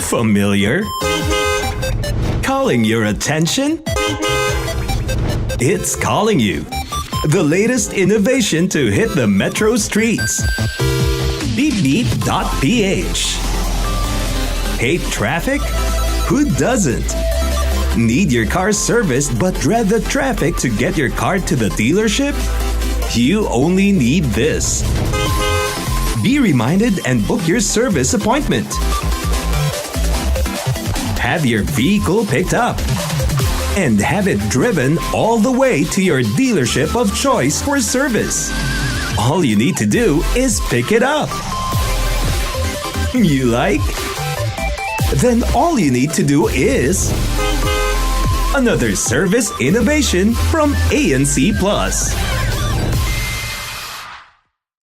Familiar? Calling your attention? It's calling you. The latest innovation to hit the metro streets. BeepBeep.ph. Hate traffic? Who doesn't? Need your car serviced but dread the traffic to get your car to the dealership? You only need this. Be reminded and book your service appointment. Have your vehicle picked up and have it driven all the way to your dealership of choice for service. All you need to do is pick it up. You like? Then all you need to do is another service innovation from ANC Plus.